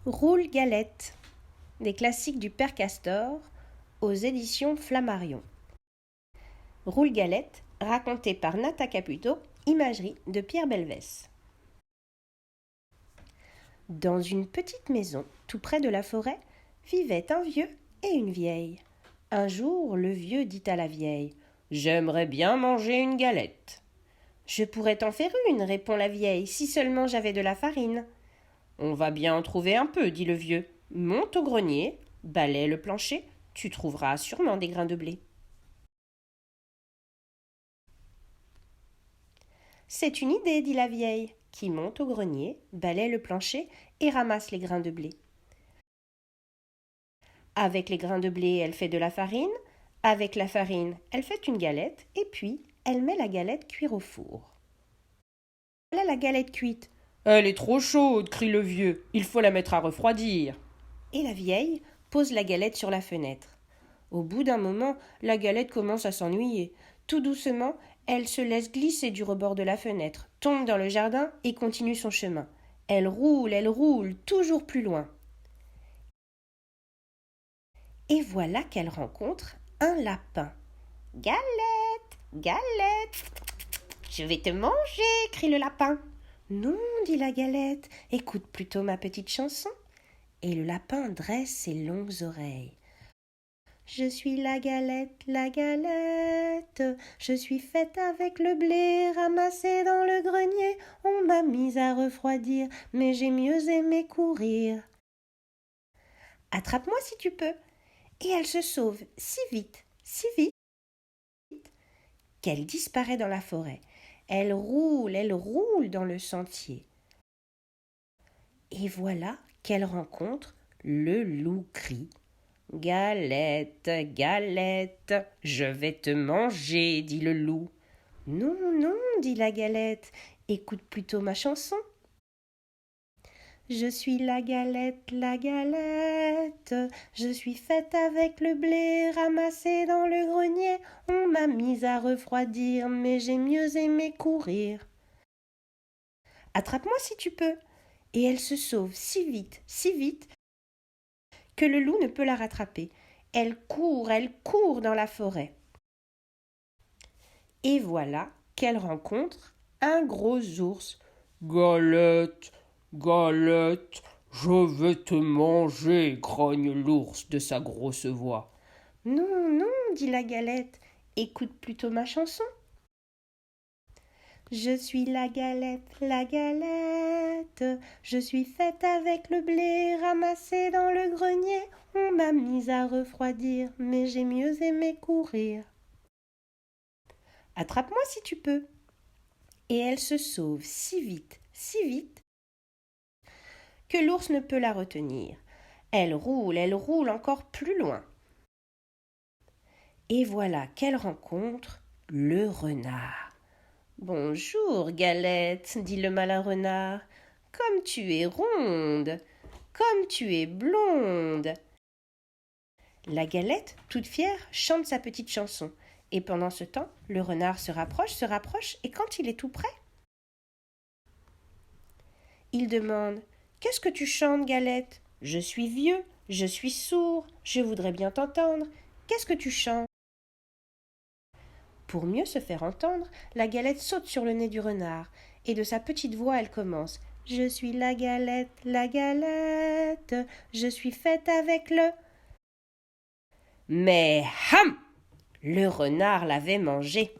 Roule-galette, des classiques du Père Castor, aux éditions Flammarion. Roule-galette, raconté par Nata Caputo, imagerie de Pierre Belvès. Dans une petite maison, tout près de la forêt, vivaient un vieux et une vieille. Un jour, le vieux dit à la vieille : « J'aimerais bien manger une galette. »« Je pourrais t'en faire une, répond la vieille, si seulement j'avais de la farine. »« On va bien en trouver un peu, dit le vieux. Monte au grenier, balaie le plancher, tu trouveras sûrement des grains de blé. » C'est une idée, dit la vieille, qui monte au grenier, balaie le plancher et ramasse les grains de blé. Avec les grains de blé, elle fait de la farine. Avec la farine, elle fait une galette et puis elle met la galette cuire au four. Voilà la galette cuite. « Elle est trop chaude, crie le vieux, il faut la mettre à refroidir. » Et la vieille pose la galette sur la fenêtre. Au bout d'un moment, la galette commence à s'ennuyer. Tout doucement, elle se laisse glisser du rebord de la fenêtre, tombe dans le jardin et continue son chemin. Elle roule, toujours plus loin. Et voilà qu'elle rencontre un lapin. « Galette, galette, je vais te manger !» crie le lapin. « Non, dit la galette, écoute plutôt ma petite chanson. » Et le lapin dresse ses longues oreilles. « Je suis la galette, je suis faite avec le blé ramassé dans le grenier. On m'a mise à refroidir, mais j'ai mieux aimé courir. Attrape-moi si tu peux. » Et elle se sauve si vite, qu'elle disparaît dans la forêt. Elle roule dans le sentier. Et voilà qu'elle rencontre le loup-gris. « Galette, galette, je vais te manger, dit le loup. »« Non, non, dit la galette, écoute plutôt ma chanson. » Je suis la galette, je suis faite avec le blé ramassé dans le grenier. On m'a mise à refroidir, mais j'ai mieux aimé courir. Attrape-moi si tu peux. Et elle se sauve si vite, que le loup ne peut la rattraper. Elle court dans la forêt. Et voilà qu'elle rencontre un gros ours. « Galette, galette, je vais te manger !» grogne l'ours de sa grosse voix. « Non, non, dit la galette, écoute plutôt ma chanson. » Je suis la galette, je suis faite avec le blé ramassé dans le grenier. On m'a mise à refroidir, mais j'ai mieux aimé courir. Attrape-moi si tu peux. Et elle se sauve si vite, que l'ours ne peut la retenir. Elle roule encore plus loin. Et voilà qu'elle rencontre le renard. « Bonjour, galette, dit le malin renard. Comme tu es ronde, comme tu es blonde. » La galette, toute fière, chante sa petite chanson. Et pendant ce temps, le renard se rapproche, et quand il est tout près, il demande : « Qu'est-ce que tu chantes, galette ? Je suis vieux, je suis sourd, je voudrais bien t'entendre. Qu'est-ce que tu chantes ? » Pour mieux se faire entendre, la galette saute sur le nez du renard, et de sa petite voix, elle commence : « Je suis la galette, je suis faite avec le... » Mais ham ! Le renard l'avait mangée.